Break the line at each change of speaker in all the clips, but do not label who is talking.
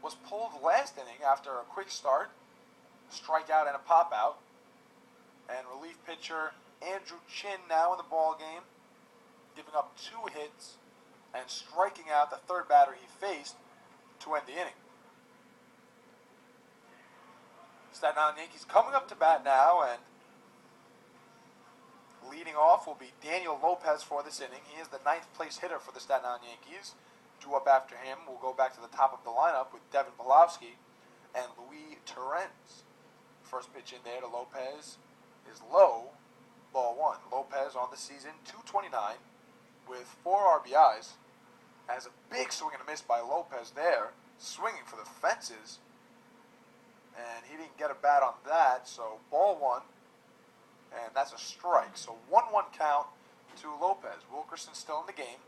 was pulled last inning after a quick start, strikeout and a pop-out. And relief pitcher Andrew Chin now in the ball game, giving up 2 hits and striking out the third batter he faced to end the inning. Staten Island Yankees coming up to bat now, and leading off will be Daniel Lopez for this inning. He is the 9th place hitter for the Staten Island Yankees. Due up after him, we'll go back to the top of the lineup with Devin Belowski and Luis Torrens. First pitch in there to Lopez is low, ball 1. Lopez on the season, 229 with 4 RBIs. Has a big swing and a miss by Lopez there, swinging for the fences. And he didn't get a bat on that, so ball 1. And that's a strike. So 1-1 count to Lopez. Wilkerson still in the game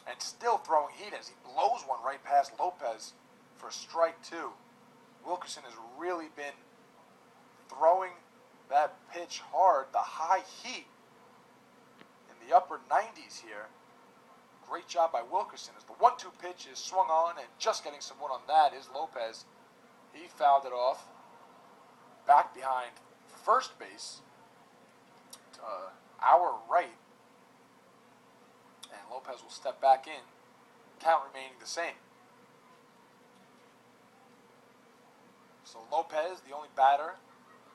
and still throwing heat as he blows one right past Lopez for strike 2. Wilkerson has really been throwing that pitch hard, the high heat in the upper 90s here. Great job by Wilkerson as the 1-2 pitch is swung on, and just getting some wood on that is Lopez. He fouled it off back behind first base to our right, and Lopez will step back in, count remaining the same. So Lopez, the only batter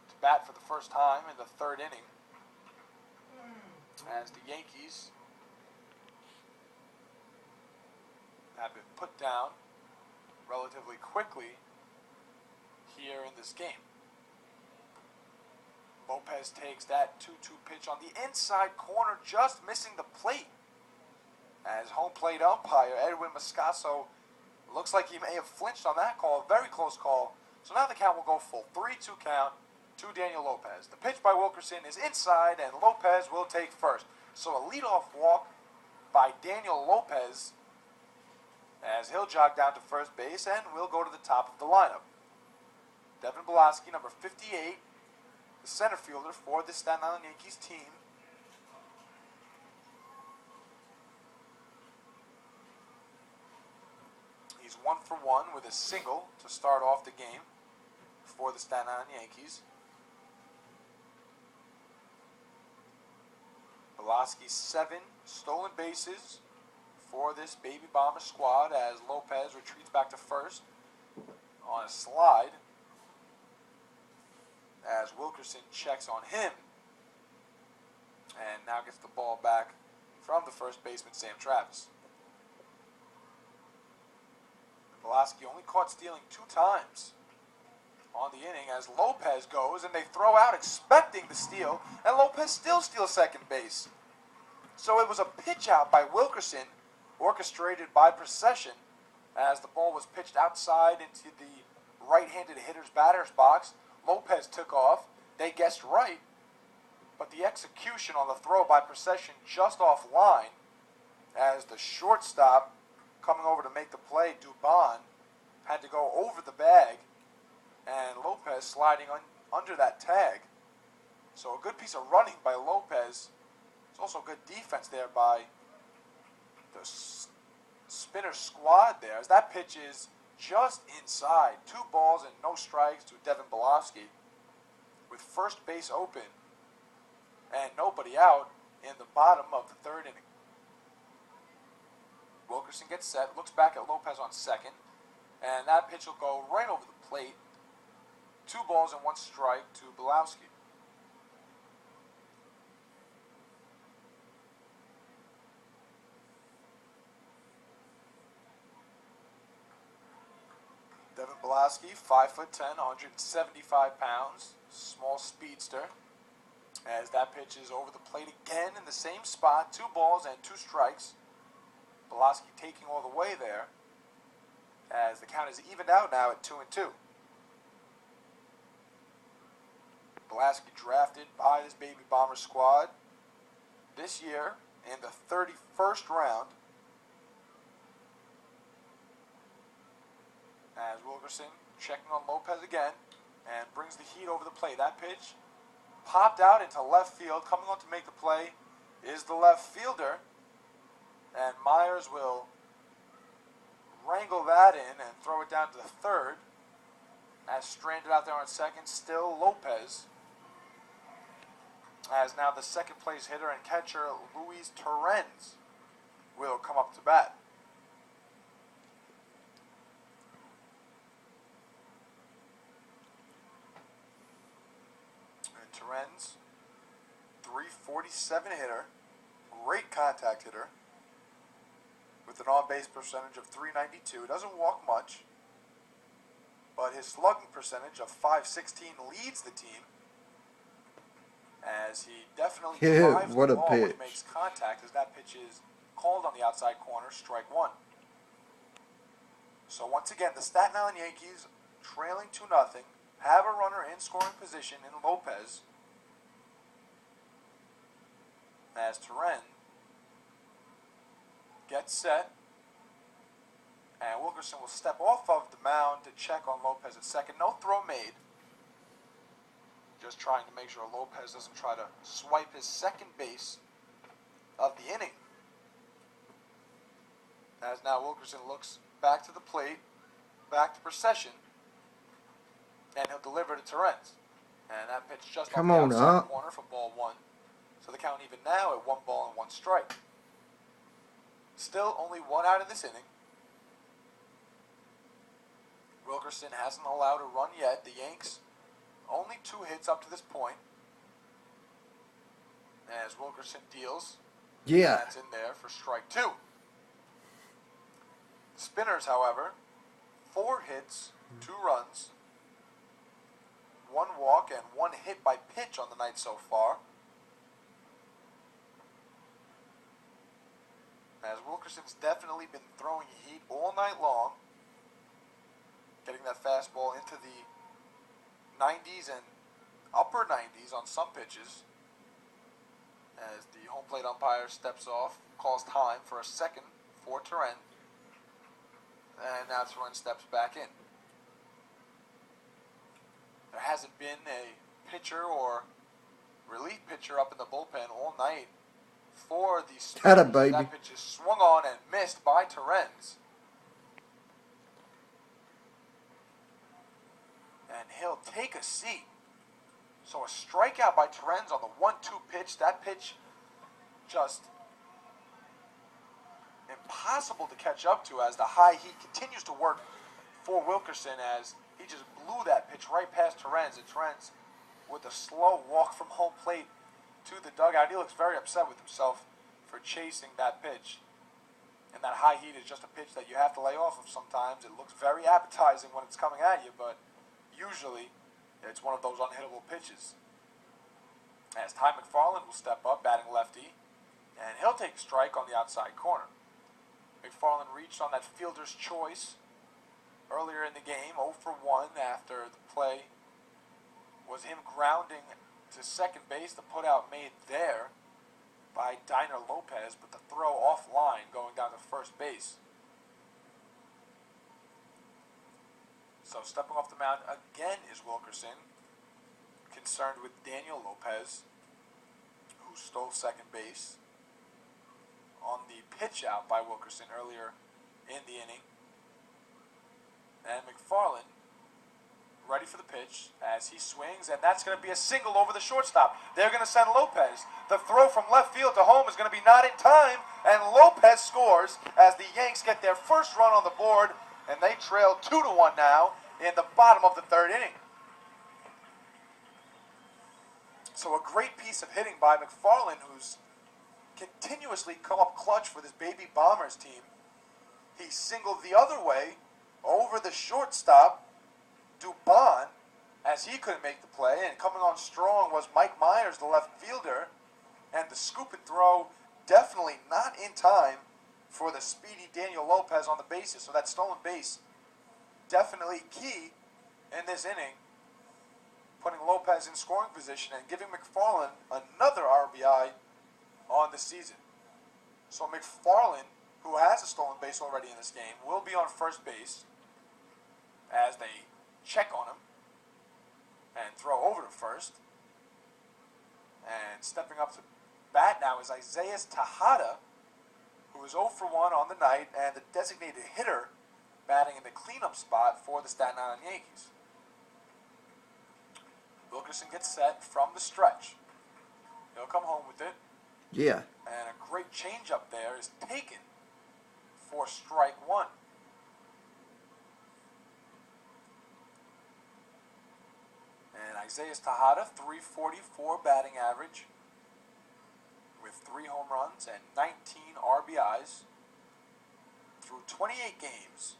to bat for the first time in the 3rd inning, as the Yankees have been put down relatively quickly here in this game. Lopez takes that 2-2 pitch on the inside corner, just missing the plate. As home plate umpire Edwin Moscaso looks like he may have flinched on that call, a very close call. So now the count will go full. 3-2 count to Daniel Lopez. The pitch by Wilkerson is inside, and Lopez will take first. So a leadoff walk by Daniel Lopez as he'll jog down to first base, and we'll go to the top of the lineup. Devin Belowski, number 58, the center fielder for the Staten Island Yankees team. He's 1 for 1 with a single to start off the game for the Staten Island Yankees. Belowski 7 stolen bases for this Baby Bomber squad as Lopez retreats back to first on a slide as Wilkerson checks on him and now gets the ball back from the first baseman Sam Travis. Belowski only caught stealing 2 times on the inning as Lopez goes and they throw out expecting the steal, and Lopez still steals second base. So it was a pitch out by Wilkerson orchestrated by Procession as the ball was pitched outside into the right-handed hitter's batter's box. Lopez took off. They guessed right, but the execution on the throw by Procession just off line as the shortstop coming over to make the play, Dubon, had to go over the bag, and Lopez sliding under that tag. So a good piece of running by Lopez. It's also good defense there by the spinner squad there, as that pitch is just inside. 2 balls and no strikes to Devin Belowski with first base open and nobody out in the bottom of the 3rd inning. Wilkerson gets set, looks back at Lopez on second, and that pitch will go right over the plate. 2 balls and 1 strike to Belowski. Devin Belowski, 5'10", 175 pounds, small speedster. As that pitch is over the plate again in the same spot, 2 balls and 2 strikes. Belowski taking all the way there, as the count is evened out now at 2-2. Belowski drafted by this Baby Bomber squad this year in the 31st round. As Wilkerson checking on Lopez again and brings the heat over the plate. That pitch popped out into left field. Coming on to make the play is the left fielder. And Myers will wrangle that in and throw it down to the third. As stranded out there on second, still Lopez. As now the second place hitter and catcher, Luis Torrens, will come up to bat. And Torrens, 347 hitter, great contact hitter, with an on-base percentage of 392. Doesn't walk much, but his slugging percentage of 516 leads the team, as he definitely drives the ball when he makes contact, as that pitch is called on the outside corner, strike one. So once again, the Staten Island Yankees, trailing 2-0, have a runner in scoring position in Lopez, as Torrens gets set, and Wilkerson will step off of the mound to check on Lopez at second. No throw made. Just trying to make sure Lopez doesn't try to swipe his second base of the inning. As now Wilkerson looks back to the plate, back to procession, and he'll deliver to Torrens. And that pitch just off the outside corner for ball one. So the count even now at 1 ball and 1 strike. Still only 1 out of this inning. Wilkerson hasn't allowed a run yet. The Yanks, only 2 hits up to this point. As Wilkerson deals.
Yeah.
That's in there for strike 2. Spinners, however, 4 hits, 2 runs, 1 walk, and 1 hit by pitch on the night so far. As Wilkerson's definitely been throwing heat all night long, getting that fastball into the 90s and upper 90s on some pitches. As the home plate umpire steps off, calls time for a second for Torrens. And now Torrens steps back in. There hasn't been a pitcher or relief pitcher up in the bullpen all night for the Spinners. That pitch is swung on and missed by Torrens. And he'll take a seat. So a strikeout by Torrens on the 1-2 pitch. That pitch just impossible to catch up to, as the high heat continues to work for Wilkerson, as he just blew that pitch right past Torrens. And Torrens, with a slow walk from home plate to the dugout, he looks very upset with himself for chasing that pitch. And that high heat is just a pitch that you have to lay off of sometimes. It looks very appetizing when it's coming at you, but usually it's one of those unhittable pitches. As Ty McFarland will step up, batting lefty, and he'll take a strike on the outside corner. McFarland reached on that fielder's choice earlier in the game, 0 for 1 after the play was him grounding to second base. The putout made there by Diner Lopez, but the throw offline going down to first base. So stepping off the mound again is Wilkerson, concerned with Daniel Lopez, who stole second base on the pitch out by Wilkerson earlier in the inning. And McFarland ready for the pitch as he swings, and that's going to be a single over the shortstop. They're going to send Lopez. The throw from left field to home is going to be not in time, and Lopez scores as the Yanks get their first run on the board, and they trail 2-1 now in the bottom of the 3rd inning. So a great piece of hitting by McFarland, who's continuously come up clutch for this baby Bombers team. He singled the other way over the shortstop, Dubon, as he couldn't make the play, and coming on strong was Mike Myers, the left fielder, and the scoop and throw definitely not in time for the speedy Daniel Lopez on the bases. So that stolen base definitely key in this inning, putting Lopez in scoring position and giving McFarland another RBI on the season. So McFarland, who has a stolen base already in this game, will be on first base as they check on him and throw over to first. And stepping up to bat now is Isaiah Tejada, who is 0 for 1 on the night, and the designated hitter batting in the cleanup spot for the Staten Island Yankees. Wilkerson gets set from the stretch. He'll come home with it.
Yeah.
And a great changeup there is taken for strike one. And Isaiah Tejada, .344 batting average with 3 home runs and 19 RBIs through 28 games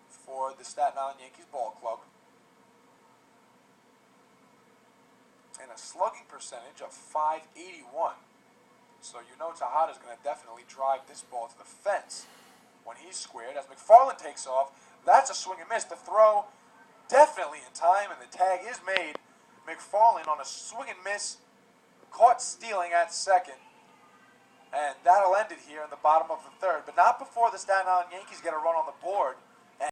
for the Staten Island Yankees ball club. And a slugging percentage of .581. So you know Tejada's going to definitely drive this ball to the fence when he's squared. As McFarland takes off, that's a swing and miss. The throw definitely in time, and the tag is made. McFarland on a swing and miss, caught stealing at second. And that'll end it here in the bottom of the third. But not before the Staten Island Yankees get a run on the board